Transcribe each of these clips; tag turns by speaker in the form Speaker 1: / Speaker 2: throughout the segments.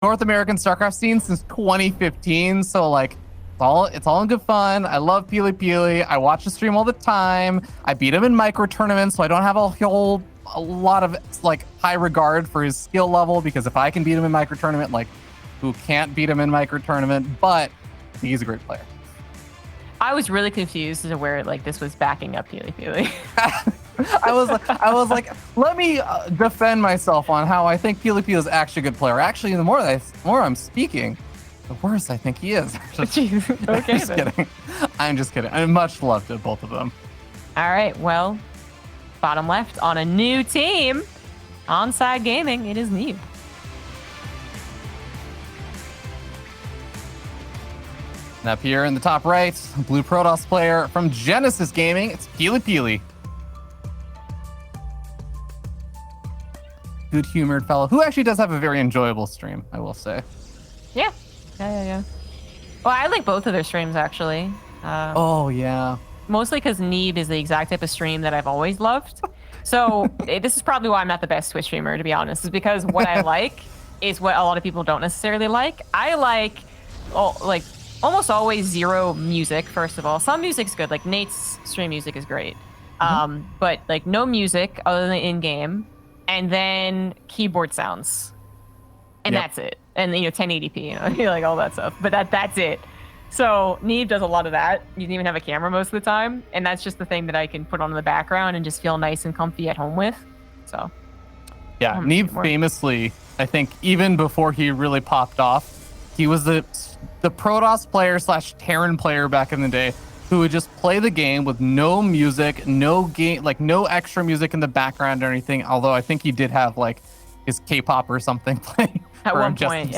Speaker 1: North American StarCraft scene since 2015. So like, it's all in good fun. I love PiLiPiLi. I watch the stream all the time. I beat him in micro tournaments, so I don't have a lot of like high regard for his skill level, because if I can beat him in micro tournament, like who can't beat him in micro tournament? But he's a great player.
Speaker 2: I was really confused as to where like this was backing up PiLiPiLi.
Speaker 1: I was like, let me defend myself on how I think PiLiPiLi is actually a good player. Actually, the more I'm speaking, the worse I think he is.
Speaker 2: Jeez. Okay,
Speaker 1: I'm just kidding. I'm just kidding. I much love to both of them.
Speaker 2: All right, well, bottom left on a new team, Onside Gaming. It is Neeb.
Speaker 1: And up here in the top right, blue Protoss player from Genesis Gaming, it's PiLiPiLi. Good-humored fellow who actually does have a very enjoyable stream, I will say.
Speaker 2: Yeah. Well, I like both of their streams, actually.
Speaker 1: Oh, yeah.
Speaker 2: Mostly because Neeb is the exact type of stream that I've always loved. So this is probably why I'm not the best Twitch streamer, to be honest, is because what I like is what a lot of people don't necessarily like. I like, almost always zero music, first of all. Some music's good, like Nate's stream music is great. But like no music other than in-game, and then keyboard sounds. And that's it. And 1080p, like all that stuff. But that's it. So Neeb does a lot of that. You don't even have a camera most of the time, and that's just the thing that I can put on in the background and just feel nice and comfy at home with. So
Speaker 1: yeah, Neeb famously, I think even before he really popped off, he was the Protoss player / Terran player back in the day who would just play the game with no music, no extra music in the background or anything. Although I think he did have like his K-pop or something playing
Speaker 2: at one point.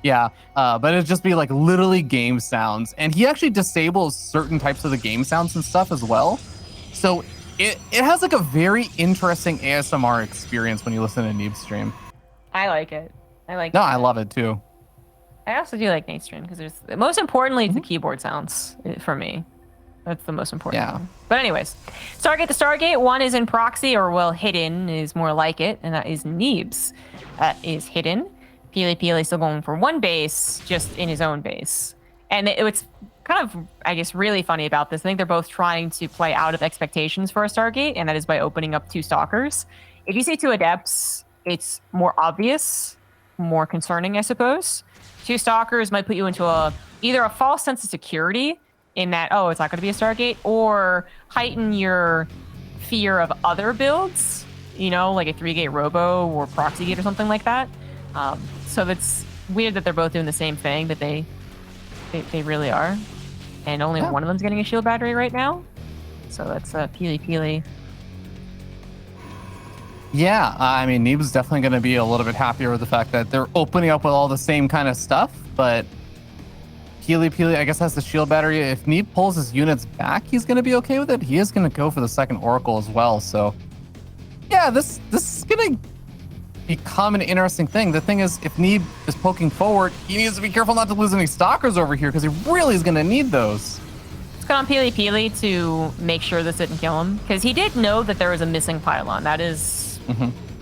Speaker 1: Yeah. But it'd just be like literally game sounds, and he actually disables certain types of the game sounds and stuff as well. So it has like a very interesting ASMR experience when you listen to Neeb's stream.
Speaker 2: I like it.
Speaker 1: I love it too.
Speaker 2: I also do like Nate's stream because there's most importantly it's the keyboard sounds for me. That's the most important thing. But anyways, Stargate to Stargate, one is in proxy, or well, hidden is more like it, and that is Neeb's. That is hidden. PiLiPiLi still going for one base, just in his own base. And it's kind of, I guess, really funny about this. I think they're both trying to play out of expectations for a Stargate, and that is by opening up 2 Stalkers. If you see 2 Adepts, it's more obvious, more concerning, I suppose. 2 Stalkers might put you into either a false sense of security in that, oh, it's not going to be a Stargate, or heighten your fear of other builds, like a 3-gate Robo or Proxy Gate or something like that. So that's weird that they're both doing the same thing, but they really are. And only one of them's getting a shield battery right now. So that's PiLiPiLi.
Speaker 1: Yeah, I mean, Neeb's definitely going to be a little bit happier with the fact that they're opening up with all the same kind of stuff, but PiLiPiLi, I guess, has the shield battery. If Neeb pulls his units back, he's going to be okay with it. He is going to go for the second Oracle as well. So, yeah, this is going to become an interesting thing. The thing is, if Neeb is poking forward, he needs to be careful not to lose any Stalkers over here, because he really is going to need those.
Speaker 2: It's good on PiLiPiLi to make sure this didn't kill him, because he did know that there was a missing pylon. That is,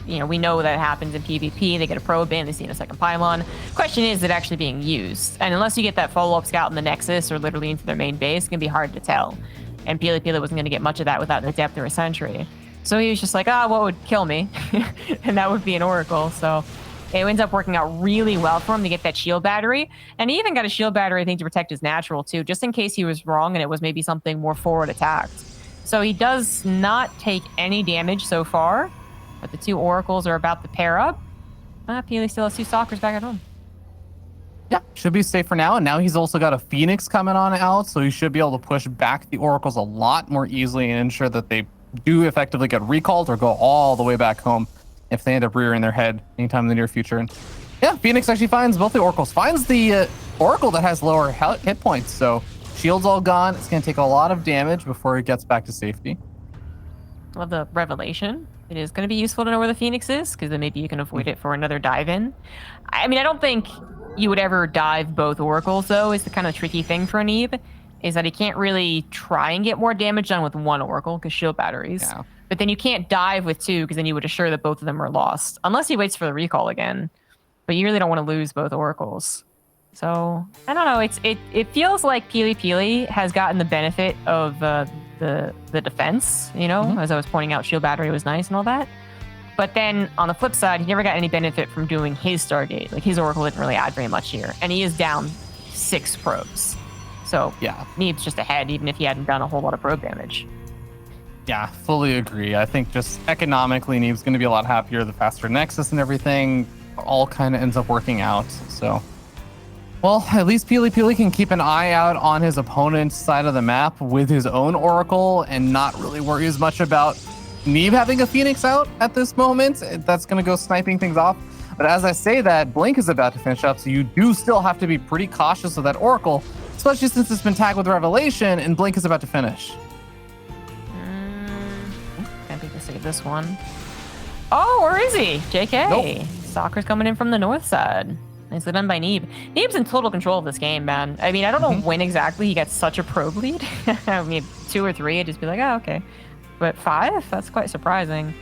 Speaker 2: we know that happens in PvP. They get a probe in, they see a second pylon. Question is it actually being used? And unless you get that follow-up scout in the Nexus or literally into their main base, it's going to be hard to tell. And PiLiPiLi wasn't going to get much of that without an Adept or a Sentry. So he was just like, what would kill me? And that would be an Oracle. So it ends up working out really well for him to get that shield battery. And he even got a shield battery, I think, to protect his natural, too, just in case he was wrong and it was maybe something more forward attacked. So he does not take any damage so far, but the 2 Oracles are about to pair up. PiLiPiLi still has 2 Stalkers back at home.
Speaker 1: Yeah, should be safe for now. And now he's also got a Phoenix coming on out, so he should be able to push back the Oracles a lot more easily and ensure that they do effectively get recalled or go all the way back home if they end up rearing their head anytime in the near future. And yeah, Phoenix actually finds both the Oracles. Finds the Oracle that has lower hit points, so shield's all gone. It's going to take a lot of damage before it gets back to safety.
Speaker 2: Love the revelation. It is going to be useful to know where the Phoenix is, because then maybe you can avoid it for another dive-in. I mean, I don't think you would ever dive both Oracles, though, is the kind of tricky thing for Neeb, is that he can't really try and get more damage done with 1 Oracle, because shield batteries. Yeah. But then you can't dive with 2, because then you would assure that both of them are lost. Unless he waits for the recall again. but you really don't want to lose both oracles. So I don't know. It feels like PiLiPiLi has gotten the benefit of the defense. You know, as I was pointing out, shield battery was nice and all that. But then on the flip side, he never got any benefit from doing his Stargate. Like his oracle didn't really add very much here, and he is down 6 probes. So yeah, Neeb's just ahead, even if he hadn't done a whole lot of probe damage.
Speaker 1: Yeah, fully agree. I think just economically, Neeb's going to be a lot happier. The faster Nexus and everything all kind of ends up working out. So, well, at least PiLiPiLi can keep an eye out on his opponent's side of the map with his own oracle and not really worry as much about Neeb having a Phoenix out at this moment. That's going to go sniping things off. But as I say that, Blink is about to finish up, so you do still have to be pretty cautious of that oracle, especially since it's been tagged with Revelation and Blink is about to finish.
Speaker 2: Can't be to save this one. Oh, where is he? JK. Nope. Stalker's coming in from the north side. Nicely done by Neeb. Neeb's in total control of this game, man. I mean, I don't know when exactly he gets such a probe lead. I mean, 2 or 3, I'd just be like, oh, okay. But 5? That's quite surprising.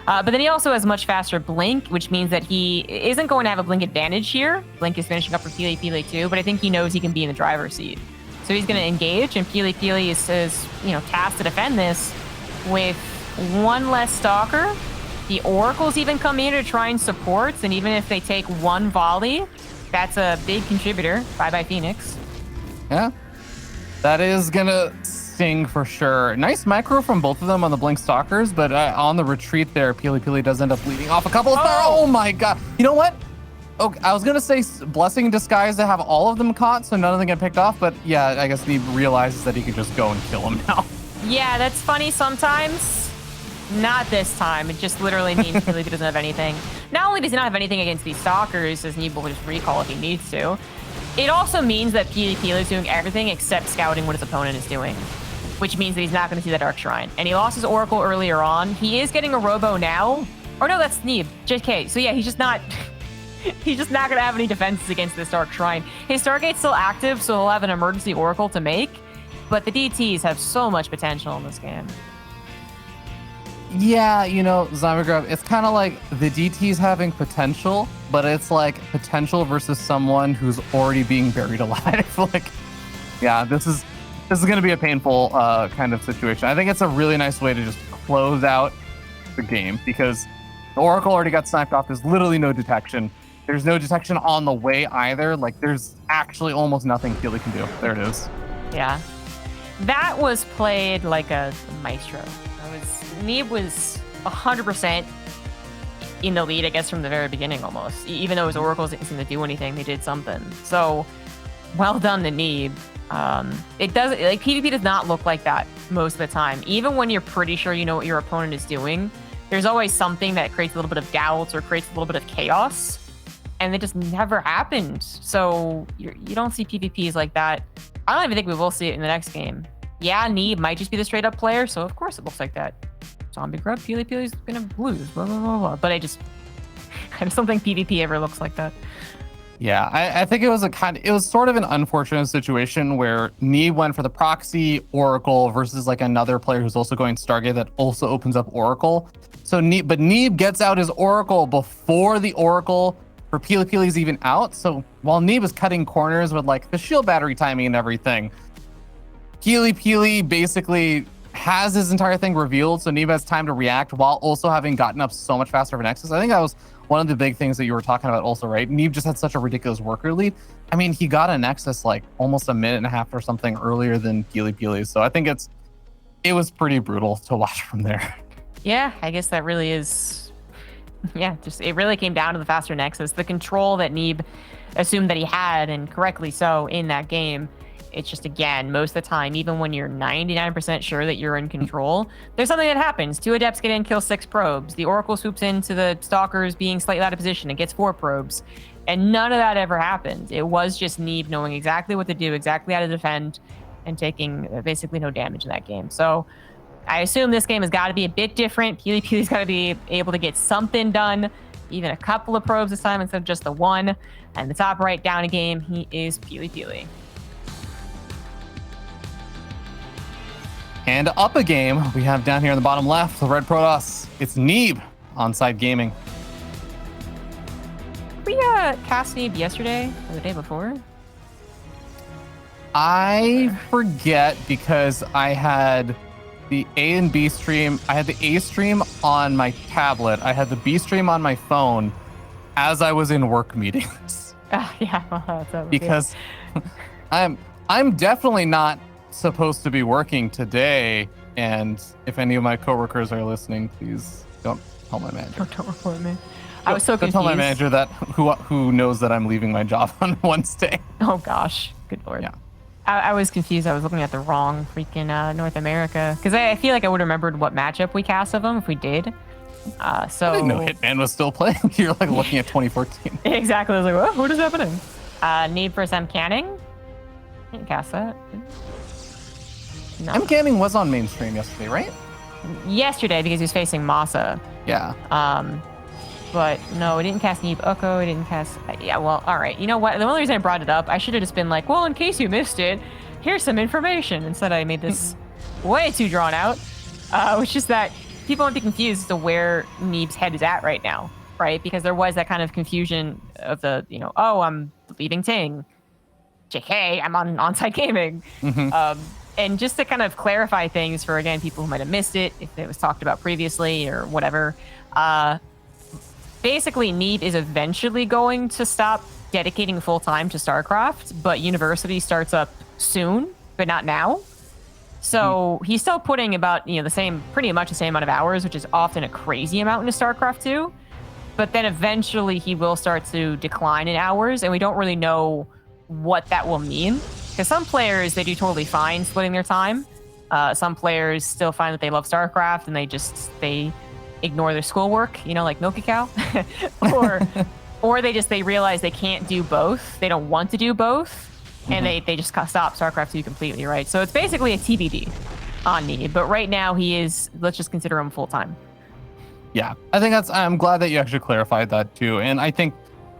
Speaker 2: But then he also has much faster Blink, which means that he isn't going to have a Blink advantage here. Blink is finishing up for PiLiPiLi too, but I think he knows he can be in the driver's seat. So he's going to engage, and PiLiPiLi is tasked to defend this with 1 less Stalker. The Oracles even come in to try and support, and even if they take 1 volley, that's a big contributor. Bye-bye, Phoenix.
Speaker 1: Yeah, that is going to sting for sure. Nice micro from both of them on the Blink Stalkers, but on the retreat there, PiLiPiLi does end up leading off a couple of... Oh my god. You know what? Okay, I was going to say Blessing in Disguise to have all of them caught, so none of them get picked off, but yeah, I guess he realizes that he can just go and kill him now.
Speaker 2: Yeah, that's funny sometimes. Not this time. It just literally means PiLiPiLi doesn't have anything. Not only does he not have anything against these Stalkers, as Neeb will just recall if he needs to, it also means that PiLiPiLi is doing everything except scouting what his opponent is doing, which means that he's not going to see that Dark Shrine. And he lost his Oracle earlier on. He is getting a Robo now. Or no, that's Neeb. JK. So yeah, he's just not... he's just not going to have any defenses against this Dark Shrine. His Stargate's still active, so he'll have an emergency Oracle to make. But the DTs have so much potential in this game.
Speaker 1: Yeah, Zombie it's kind of like the DT's having potential, but it's like potential versus someone who's already being buried alive. Like, yeah, this is going to be a painful kind of situation. I think it's a really nice way to just close out the game because the Oracle already got sniped off. There's literally no detection. There's no detection on the way either. Like, there's actually almost nothing PiLi can do. There it is.
Speaker 2: Yeah. That was played like a maestro. Neeb was 100% in the lead, I guess, from the very beginning almost. Even though his Oracles didn't seem to do anything, they did something. So, well done to Neeb. It does, like, PvP does not look like that most of the time. Even when you're pretty sure you know what your opponent is doing, there's always something that creates a little bit of doubt or creates a little bit of chaos. And it just never happened. So, you don't see PvPs like that. I don't even think we will see it in the next game. Yeah, Neeb might just be the straight up player, so of course it looks like that. Zombie Grub, PiLiPiLi's gonna lose, blah, blah, blah, blah. But I just don't think PvP ever looks like that.
Speaker 1: Yeah, I think it was it was sort of an unfortunate situation where Neeb went for the proxy Oracle versus like another player who's also going Stargate that also opens up Oracle. So Neeb gets out his Oracle before the Oracle for PiLiPiLi's even out. So while Neeb is cutting corners with like the shield battery timing and everything, PiLiPiLi basically has his entire thing revealed, so Neeb has time to react while also having gotten up so much faster of an Nexus. I think that was one of the big things that you were talking about also, right? Neeb just had such a ridiculous worker lead. I mean, he got a Nexus like almost a minute and a half or something earlier than PiLiPiLi. So I think it was pretty brutal to watch from there.
Speaker 2: Yeah, I guess that really is... Yeah, just it really came down to the faster Nexus. The control that Neeb assumed that he had, and correctly so, in that game. It's just, again, most of the time, even when you're 99% sure that you're in control, there's something that happens. 2 Adepts get in, kill 6 probes. The Oracle swoops into the Stalkers being slightly out of position and gets 4 probes. And none of that ever happened. It was just Neeb knowing exactly what to do, exactly how to defend, and taking basically no damage in that game. So I assume this game has got to be a bit different. PiLiPiLi's got to be able to get something done, even a couple of probes this time instead of just the 1. And the top right down a game, he is PiLiPiLi.
Speaker 1: And up a game, we have down here in the bottom left, the Red Protoss. It's Neeb on Side Gaming.
Speaker 2: we cast Neeb yesterday or the day before?
Speaker 1: I forget because I had the A and B stream. I had the A stream on my tablet. I had the B stream on my phone as I was in work meetings.
Speaker 2: Yeah, well, that's
Speaker 1: because I'm definitely not supposed to be working today. And if any of my coworkers are listening, please don't tell my manager.
Speaker 2: Don't report me. I was so confused.
Speaker 1: Don't tell my manager that who knows that I'm leaving my job on Wednesday.
Speaker 2: Oh gosh, good lord.
Speaker 1: Yeah.
Speaker 2: I was confused. I was looking at the wrong freaking North America because I feel like I would have remembered what matchup we cast of them if we did. So
Speaker 1: I didn't know Hitman was still playing. You're like looking at 2014.
Speaker 2: Exactly. I was like, what is happening? Neeb for M Canning. Didn't cast that. No.
Speaker 1: M Canning was on mainstream yesterday, right?
Speaker 2: Yesterday because he was facing Masa.
Speaker 1: Yeah.
Speaker 2: But no, it didn't cast Neeb Oko. It didn't cast. Yeah, well, all right. You know what? The only reason I brought it up, I should have just been like, well, in case you missed it, here's some information. Instead, I made this way too drawn out, which is that people won't be confused as to where Neeb's head is at right now, right? Because there was that kind of confusion of the, oh, I'm leaving Ting. JK, I'm on Onsite Gaming. And just to kind of clarify things for, again, people who might have missed it, if it was talked about previously or whatever, basically, Neeb is eventually going to stop dedicating full time to StarCraft, but university starts up soon, but not now. So he's still putting about pretty much the same amount of hours, which is often a crazy amount into StarCraft 2. But then eventually he will start to decline in hours, and we don't really know what that will mean. Because some players, they do totally fine splitting their time. Some players still find that they love StarCraft and they ignore their schoolwork, like Milky Cow. or they realize they can't do both. They don't want to do both. And they just stop StarCraft 2 completely, right? So it's basically a TBD on Neeb. But right now he is, let's just consider him full-time.
Speaker 1: Yeah, I think I'm glad that you actually clarified that too. And I think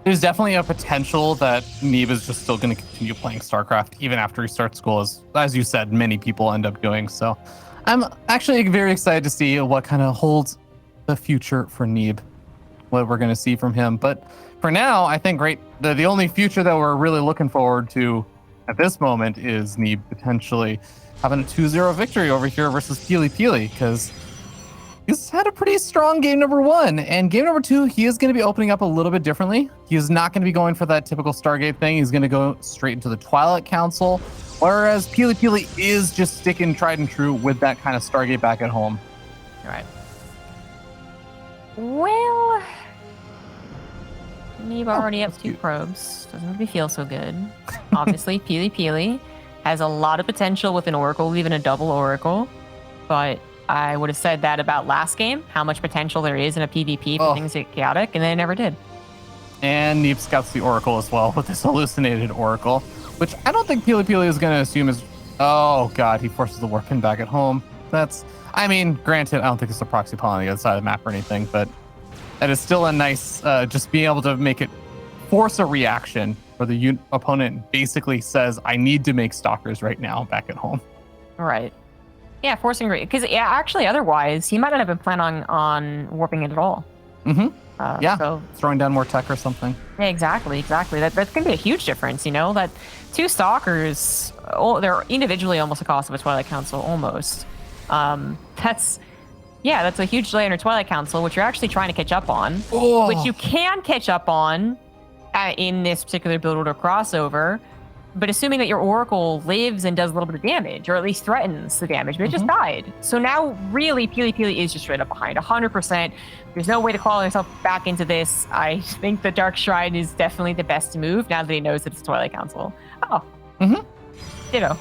Speaker 1: there's definitely a potential that Neeb is just still going to continue playing StarCraft even after he starts school, as you said, many people end up doing. So I'm actually very excited to see what kind of holds the future for Neeb, what we're going to see from him. But for now, I think the only future that we're really looking forward to at this moment is Neeb potentially having a 2-0 victory over here versus PiLiPiLi, because he's had a pretty strong game number 1, and game number 2, he is going to be opening up a little bit differently. He is not going to be going for that typical Stargate thing. He's going to go straight into the Twilight Council, whereas PiLiPiLi is just sticking tried and true with that kind of Stargate back at home.
Speaker 2: All right. Well, Neeb already up 2 probes. Doesn't make me feel so good. Obviously, PiLiPiLi has a lot of potential with an Oracle, even a double Oracle. But I would have said that about last game, how much potential there is in a PvP for things to get chaotic, and they never did.
Speaker 1: And Neeb scouts the Oracle as well with this hallucinated Oracle, which I don't think PiLiPiLi is going to assume is... Oh, God, he forces the Warpin back at home. Granted, I don't think it's a proxy pawn on the other side of the map or anything, but that is still a nice, just being able to make it force a reaction where the opponent basically says, I need to make stalkers right now back at home.
Speaker 2: Right. Yeah, forcing, because actually otherwise, he might not have been planning on warping it at all. So
Speaker 1: throwing down more tech or something.
Speaker 2: Yeah, exactly. That's going to be a huge difference, that 2 stalkers, they're individually almost the cost of a Twilight Council, almost. That's a huge delay in your Twilight Council, which you're actually trying to catch up on, which you can catch up on in this particular build order crossover, but assuming that your Oracle lives and does a little bit of damage, or at least threatens the damage, but it just died. So now, really, PiLiPiLi is just straight up behind, 100%. There's no way to claw himself back into this. I think the Dark Shrine is definitely the best move, now that he knows that it's Twilight Council. Ditto.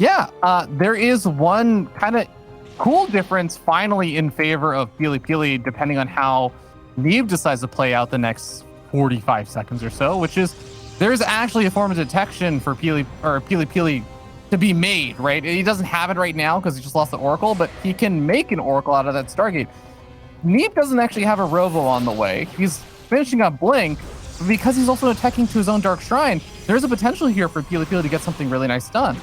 Speaker 1: Yeah, there is one kind of cool difference finally in favor of PiLiPiLi, depending on how Neeb decides to play out the next 45 seconds or so, which is there's actually a form of detection for PiLiPiLi to be made, right? He doesn't have it right now because he just lost the Oracle, but he can make an Oracle out of that Stargate. Neeb doesn't actually have a Rovo on the way. He's finishing up Blink, because he's also attacking to his own Dark Shrine. There's a potential here for PiLiPiLi to get something really nice done.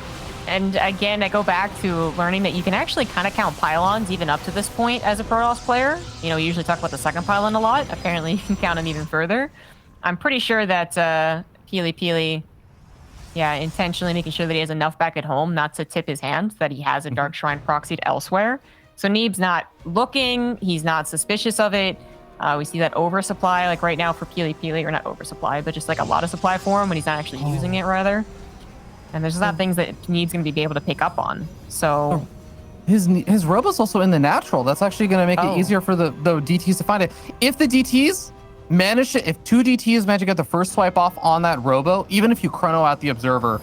Speaker 2: And again, I go back to learning that you can actually kind of count pylons even up to this point as a Protoss player. You know, we usually talk about the second pylon a lot. Apparently, you can count them even further. I'm pretty sure that PiLiPiLi, yeah, intentionally making sure that he has enough back at home not to tip his hand, that he has a Dark Shrine proxied elsewhere. So Neeb's not looking. He's not suspicious of it. We see that oversupply, like right now for PiLiPiLi, or not oversupply, but just like a lot of supply for him when he's not actually using it, rather. And there's just not things that Neeb's going to be able to pick up on. So
Speaker 1: his Robo's also in the natural. That's actually going to make it easier for the DTs to find it. If the DTs manage to, if 2 DTs manage to get the first swipe off on that Robo, even if you chrono out the Observer,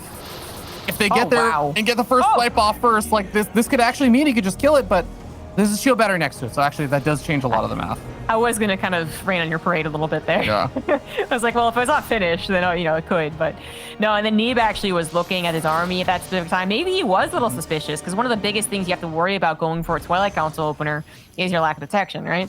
Speaker 1: if they get there and get the first swipe off first, like this could actually mean he could just kill it, but there's a shield battery next to it. So actually that does change a lot of the math.
Speaker 2: I was going to kind of rain on your parade a little bit there.
Speaker 1: Yeah.
Speaker 2: I was like, well, if it's not finished, then, you know, it could. But no, and then Neeb actually was looking at his army at that specific time. Maybe he was a little suspicious, because one of the biggest things you have to worry about going for a Twilight Council opener is your lack of detection, right?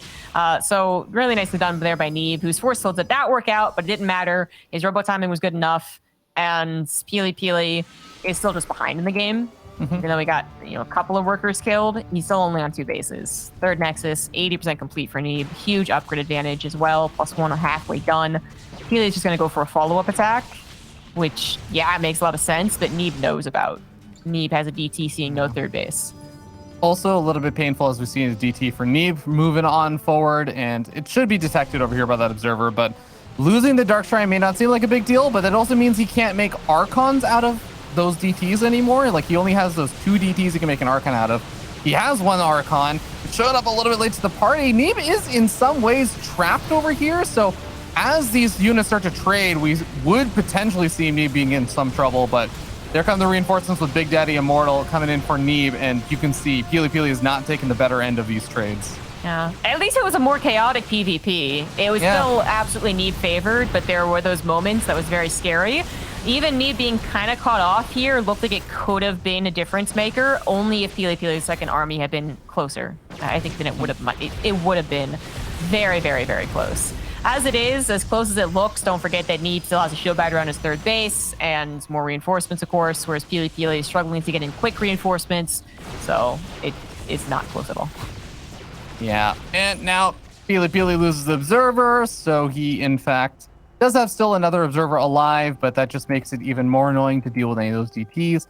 Speaker 2: So really nicely done there by Neeb, whose force fields did not work out, but it didn't matter. His robo timing was good enough, and PiLiPiLi is still just behind in the game. Even though we got, you know, a couple of workers killed, he's still only on 2 bases. Third Nexus, 80% complete for Neeb. Huge upgrade advantage as well. +1 halfway done. PiLi is just going to go for a follow-up attack, which, yeah, it makes a lot of sense, that Neeb knows about. Neeb has a DT seeing no third base.
Speaker 1: Also a little bit painful as we see in his DT for Neeb moving on forward, and it should be detected over here by that Observer, but losing the Dark Shrine may not seem like a big deal, but that also means he can't make Archons out of those DTs anymore. Like, he only has those 2 DTs he can make an Archon out of. He has 1 Archon. It showed up a little bit late to the party. Neeb is in some ways trapped over here, so as these units start to trade, we would potentially see Neeb being in some trouble, but there come the reinforcements with Big Daddy Immortal coming in for Neeb, and you can see PiLiPiLi is not taking the better end of these trades.
Speaker 2: Yeah, at least it was a more chaotic PvP. It was still absolutely Neeb favored, but there were those moments that was very scary. Even Neeb being kind of caught off here looked like it could have been a difference maker, only if PiLiPiLi's second army had been closer. I think then it would have been very, very, very close. As it is, as close as it looks, don't forget that Neeb still has a shield battery on his third base and more reinforcements, of course, whereas PiLiPiLi is struggling to get in quick reinforcements, so it's not close at all.
Speaker 1: Yeah, and now PiLiPiLi loses the Observer, so he, in fact, does have still another Observer alive, but that just makes it even more annoying to deal with any of those DTs.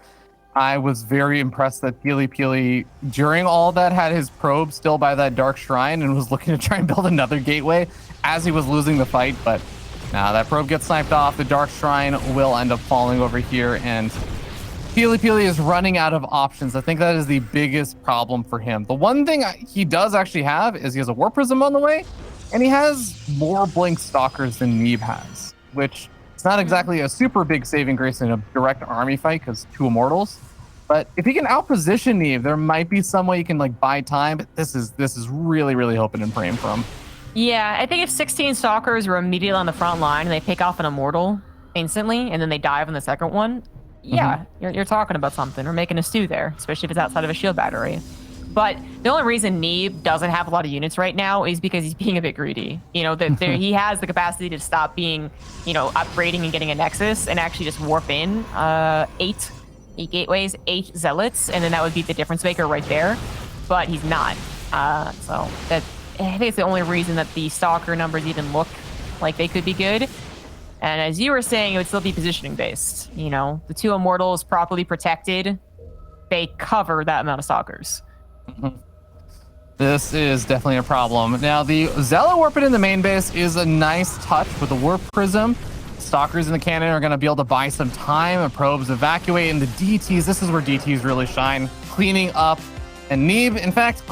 Speaker 1: I was very impressed that PiLiPiLi, during all that, had his probe still by that Dark Shrine and was looking to try and build another gateway as he was losing the fight, but now that probe gets sniped off. The Dark Shrine will end up falling over here, and PiLiPiLi is running out of options. I think that is the biggest problem for him. The one thing he does actually have is he has a War Prism on the way, and he has more Blink Stalkers than Neeb has, which it's not exactly a super big saving grace in a direct army fight because 2 Immortals. But if he can outposition Neeb, there might be some way you can like buy time. But this is really, really hoping and praying for him.
Speaker 2: Yeah, I think if 16 Stalkers were immediately on the front line and they pick off an Immortal instantly, and then they dive on the second one, yeah, you're talking about something. We're making a stew there, especially if it's outside of a shield battery. But the only reason Neeb doesn't have a lot of units right now is because he's being a bit greedy. You know, he has the capacity to stop being, you know, upgrading and getting a Nexus and actually just warp in 8 gateways, 8 Zealots, and then that would be the difference maker right there. But he's not. So that, I think it's the only reason that the Stalker numbers even look like they could be good. And as you were saying, it would still be positioning based. You know, the 2 Immortals properly protected, they cover that amount of Stalkers.
Speaker 1: This is definitely a problem. Now, the Zealot Warping in the main base is a nice touch with the Warp Prism. Stalkers in the cannon are going to be able to buy some time, and probes evacuate, and the DTs, this is where DTs really shine, cleaning up. And Neeb, in fact,